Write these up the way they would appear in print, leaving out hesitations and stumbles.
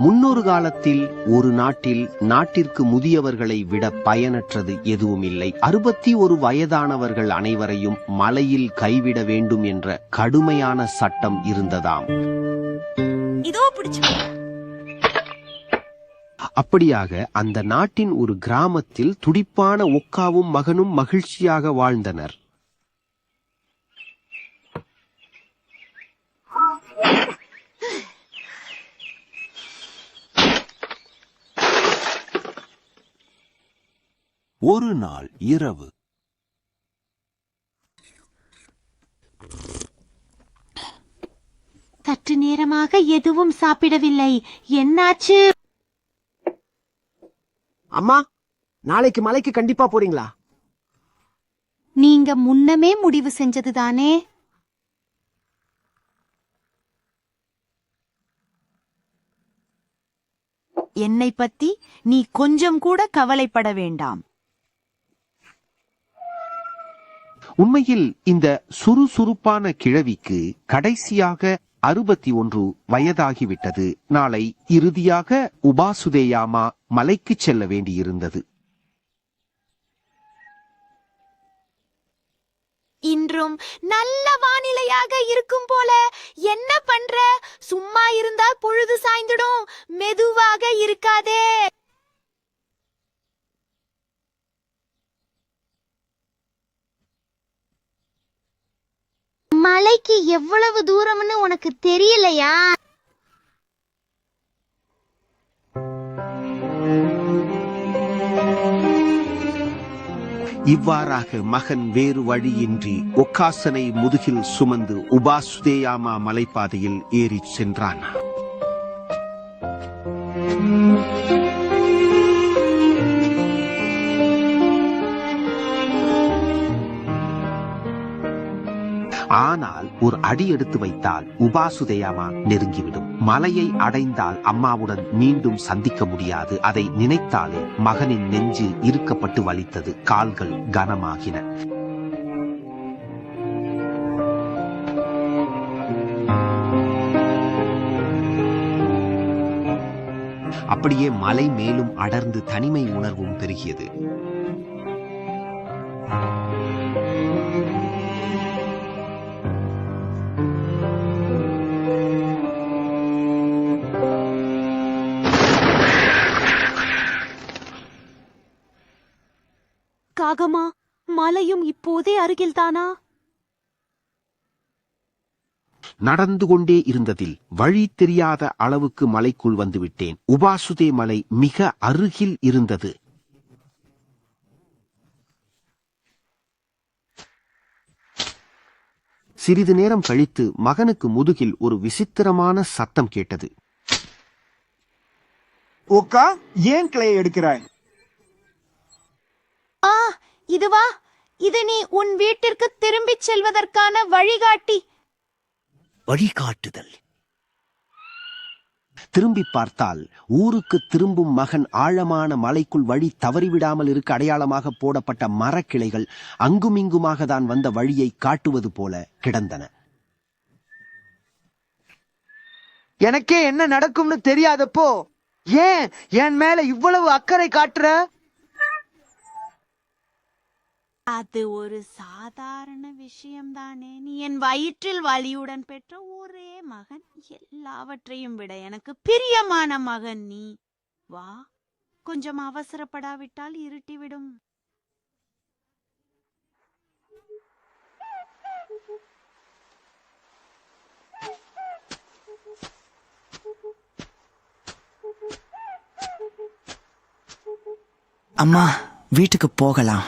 முன்னொரு காலத்தில் ஒரு நாட்டிற்கு முதியவர்களை விட பயனற்றது எதுவும் இல்லை. 61 வயதானவர்கள் அனைவரையும் மலையில் கைவிட வேண்டும் என்ற கடுமையான சட்டம் இருந்ததாம். அப்படியாக அந்த நாட்டின் ஒரு கிராமத்தில் துடிப்பான ஒக்காவும் மகனும் மகிழ்ச்சியாக வாழ்ந்தனர். ஒரு நாள் இரவு சற்று நேரமாக எதுவும் சாப்பிடவில்லை. என்னாச்சு? அம்மா, நாளைக்கு மலைக்கு கண்டிப்பா போறீங்களா? நீங்க முன்னமே முடிவு செஞ்சதுதானே? என்னை பத்தி நீ கொஞ்சம் கூட கவலைப்பட வேண்டாம். உண்மையில் இந்த சுறுசுறுப்பான கிழவிக்கு கடைசியாக 61 வயதாகிவிட்டது. நாளை இறுதியாக உபாசுதேயாமா மலைக்கு செல்ல வேண்டியிருந்தது. இன்றும் நல்ல வானிலையாக இருக்கும் போல. என்ன பண்ற? சும்மா இருந்தா பொழுது சாய்ந்துடும். மெதுவாக இருக்காதே. மலைக்கு எவ்வளவு தூரம்னு உனக்கு தெரியலையா? இவ்வாறாக மகன் வேறு வழியின்றி ஒக்காசனை முதுகில் சுமந்து உபாசுதேயாமா மலைப்பாதையில் ஏறிச் சென்றான். ஆனால் ஒரு அடி எடுத்து வைத்தால் உபாசுதேயாமா நெருங்கிவிடும். மலையை அடைந்தால் அம்மாவுடன் மீண்டும் சந்திக்க முடியாது. அதை நினைத்தாலே மகனின் நெஞ்சு இறுக்கப்பட்டு வலித்தது. கால்கள் கனமாகின. அப்படியே மலை மேலும் அடர்ந்து தனிமை உணர்வும் பெருகியது. காகமா, மலையும் இப்போதே அருகில்தானா? நடந்து கொண்டே இருந்ததில் வழி தெரியாத அளவுக்கு மலைக்குள் வந்துவிட்டேன். உபாசுதே மலை மிக அருகில் இருந்தது. சிறிது நேரம் கழித்து மகனுக்கு முதுகில் ஒரு விசித்திரமான சத்தம் கேட்டது. ஓக்கா, ஏன் கிளையை எடுக்கிறாய்? இதுவா? இது நீ உன் வீட்டிற்கு திரும்பிச் செல்வதற்கான வழிகாட்டி. வழிகாட்டுதல். திரும்பி பார்த்தால் ஊருக்கு திரும்பும் மகன் ஆழமான மலைக்குள் வழி தவறிவிடாமல் இருக்க அடையாளமாக போடப்பட்ட மரக்கிளைகள் அங்குமிங்குமாக தான் வந்த வழியை காட்டுவது போல கிடந்தன. எனக்கே என்ன நடக்கும்னு தெரியாதப்போ ஏன் என் மேல இவ்வளவு அக்கறை காட்டுற? அது ஒரு சாதாரண விஷயம்தானே. நீ என் வயிற்றில் வலியுடன் பெற்ற ஒரே மகன். எல்லாவற்றையும் விட எனக்கு பிரியமான மகன் நீ. வா, கொஞ்சம் அவசரப்படாவிட்டால் இருட்டிவிடும். அம்மா, வீட்டுக்கு போகலாம்.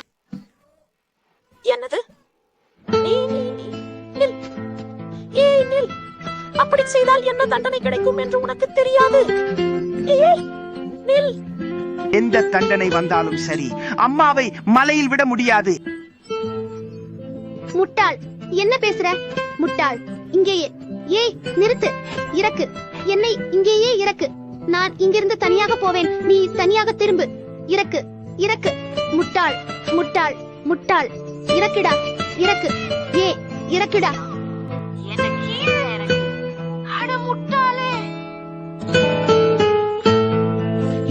என்னது? அப்படி செய்தால் என்ன தண்டனை கிடைக்கும் என்று உனக்கு தெரியாது. எந்த தண்டனை வந்தாலும் சரி, அம்மாவை மலையில் விட முடியாது. முட்டாள், என்ன பேசுற? முட்டாள், இங்கேயே. ஏய், நிறுத்து. இறக்கு என்னை, இங்கேயே இறக்கு. நான் இங்கிருந்து தனியாக போவேன். நீ தனியாக திரும்பு. இறக்கு, இறக்கு. முட்டாள், முட்டாள், முட்டாள். இறக்குடா, இறக்கு. இறக்குடா. என்ன கீழே இறக்கு. அட முட்டாளே.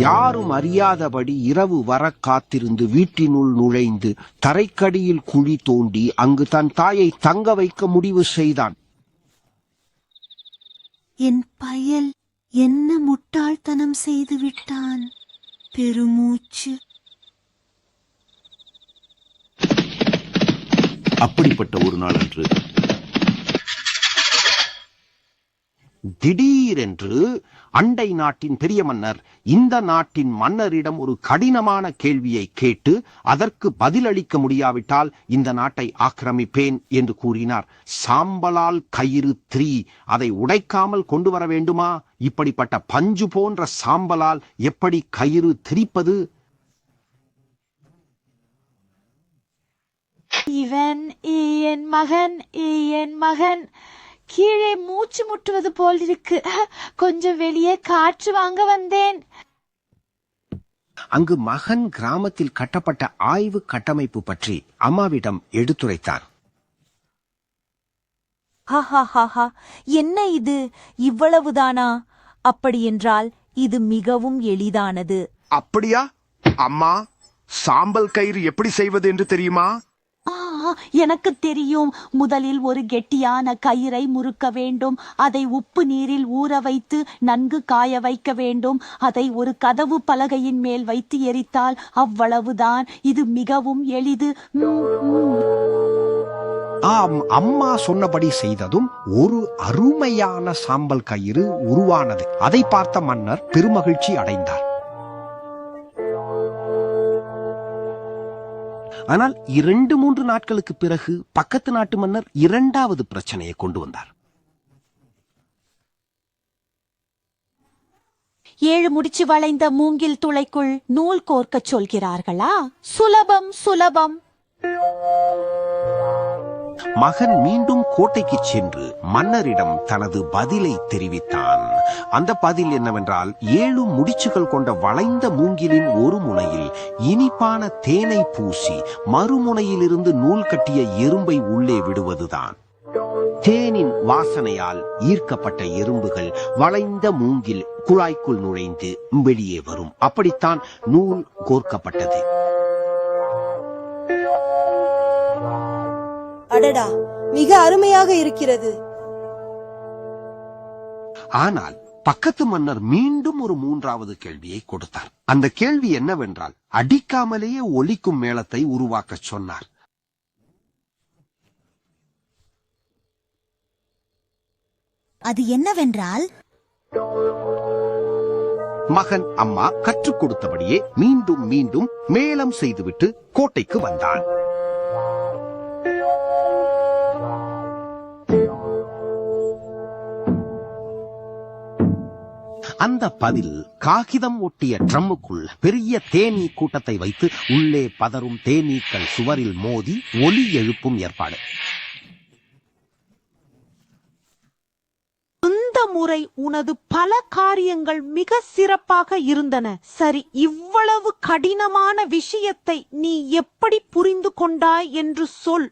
யாரும் அறியாதபடி இரவு வர காத்திருந்து வீட்டினுள் நுழைந்து தரைக்கடியில் குழி தோண்டி அங்கு தன் தாயை தங்க வைக்க முடிவு செய்தான். என் பயல் என்ன முட்டாள்தனம் செய்து விட்டான். பெருமூச்சு. அப்படிப்பட்ட ஒரு நாள் அன்று திடீரென்று அண்டை நாட்டின் பெரிய மன்னர் இந்த நாட்டின் மன்னரிடம் ஒரு கடினமான கேள்வியை கேட்டு அதற்கு பதிலளிக்க முடியாவிட்டால் இந்த நாட்டை ஆக்கிரமிப்பேன் என்று கூறினார். சாம்பலால் கயிறு 3 அதை உடைக்காமல் கொண்டு வர வேண்டுமா? இப்படிப்பட்ட பஞ்சு போன்ற சாம்பலால் எப்படி கயிறு திரிப்பது? இவன் என் மகன் கீழே மூச்சு முட்டுவது போல் இருக்கு. கொஞ்சம் வெளியே காற்று வாங்க வந்தேன். அங்கு மகன் கிராமத்தில் கட்டப்பட்ட ஆய்வு கட்டமைப்பு பற்றி அம்மாவிடம் எடுத்துரைத்தான். ஹஹஹஹா, என்ன இது? இவ்வளவுதானா? அப்படியென்றால் இது மிகவும் எளிதானது. அப்படியா அம்மா? சாம்பல் கயிறு எப்படி செய்வது என்று தெரியுமா? எனக்கு தெரியும். முதலில் ஒரு கெட்டியான கயிறை முறுக்க வேண்டும். அதை உப்பு நீரில் ஊற வைத்து நன்கு காய வைக்க வேண்டும். அதை ஒரு கதவு பலகையின் மேல் வைத்து எரித்தால் அவ்வளவுதான். இது மிகவும் எளிது. ஆம், அம்மா சொன்னபடி செய்ததும் ஒரு அருமையான சாம்பல் கயிறு உருவானது. அதை பார்த்த மன்னர் பெருமகிழ்ச்சி அடைந்தார். ஆனால் 2-3 நாட்களுக்கு பிறகு பக்கத்து நாட்டு மன்னர் 2வது பிரச்சனையை கொண்டு வந்தார். 7 முடிச்சு வளைந்த மூங்கில் துளைக்குள் நூல் கோர்க்கச் சொல்கிறார்களா? சுலபம் சுலபம். மகன் மீண்டும் கோட்டைக்கு சென்று மன்னரிடம் தனது பதிலை தெரிவித்தான். அந்த பதில் என்னவென்றால் 7 முடிச்சுகள் கொண்ட வளைந்த மூங்கிலின் ஒரு முனையில் இனிப்பான தேனை பூசி மறுமுனையிலிருந்து நூல் கட்டிய எறும்பை உள்ளே விடுவதுதான். தேனின் வாசனையால் ஈர்க்கப்பட்ட எறும்புகள் வளைந்த மூங்கில் குழாய்க்குள் நுழைந்து வெளியே வரும். அப்படித்தான் நூல் கோர்க்கப்பட்டது. அடடா, மிக அருமையாக இருக்கிறது. ஆனால் பக்கத்து மன்னர் மீண்டும் ஒரு 3வது கேள்வியை கொடுத்தார். அந்த கேள்வி என்னவென்றால் அடிக்காமலேயே ஒலிக்கும் மேளத்தை உருவாக்க சொன்னார். அது என்னவென்றால் மகன் அம்மா கற்றுக் கொடுத்தபடியே மீண்டும் மீண்டும் மேளம் செய்துவிட்டு கோட்டைக்கு வந்தான். அந்த பதில் காகிதம் ஒட்டிய ட்ரம்முக்குள் பெரிய தேனீ கூட்டத்தை வைத்து உள்ளே பதறும் தேனீக்கள் சுவரில் மோதி ஒலி எழுப்பும் ஏற்பாடு. இந்த முறை உனது பல காரியங்கள் மிக சிறப்பாக இருந்தன. சரி, இவ்வளவு கடினமான விஷயத்தை நீ எப்படி புரிந்து கொண்டாய் என்று சொல்.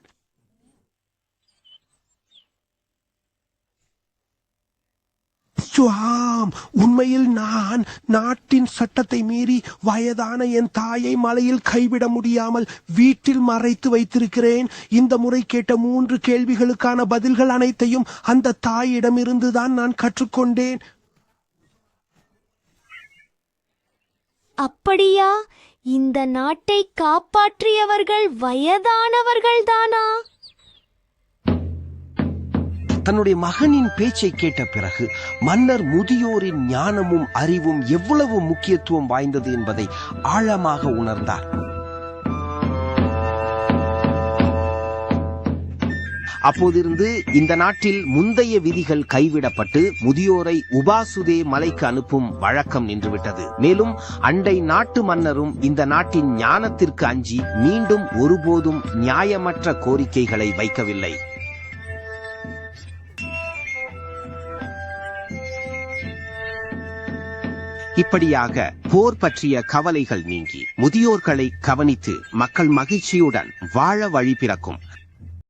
உண்மையில் நான் நாட்டின் சட்டத்தை மீறி வயதான என் தாயை மலையில் கைவிட முடியாமல் வீட்டில் மறைத்து வைத்திருக்கிறேன். இந்த முறை கேட்ட 3 கேள்விகளுக்கான பதில்கள் அனைத்தையும் அந்த தாயிடமிருந்துதான் நான் கற்றுக்கொண்டேன். அப்படியா? இந்த நாட்டை காப்பாற்றியவர்கள் வயதானவர்கள் தானா? தன்னுடைய மகனின் பேச்சை கேட்ட பிறகு மன்னர் முதியோரின் ஞானமும் அறிவும் எவ்வளவு முக்கியத்துவம் வாய்ந்தது என்பதை ஆழமாக உணர்ந்தார். அப்போதிருந்து இந்த நாட்டில் முந்தைய விதிகள் கைவிடப்பட்டு முதியோரை உபாசுதே மலைக்கு அனுப்பும் வழக்கம் நின்றுவிட்டது. மேலும் அண்டை நாட்டு மன்னரும் இந்த நாட்டின் ஞானத்திற்கு அஞ்சி மீண்டும் ஒருபோதும் நியாயமற்ற கோரிக்கைகளை வைக்கவில்லை. இப்படியாக போர் பற்றிய கவலைகள் நீங்கி முதியோர்களை கவனித்து மக்கள் மகிழ்ச்சியுடன் வாழ வழி பிறக்கும்.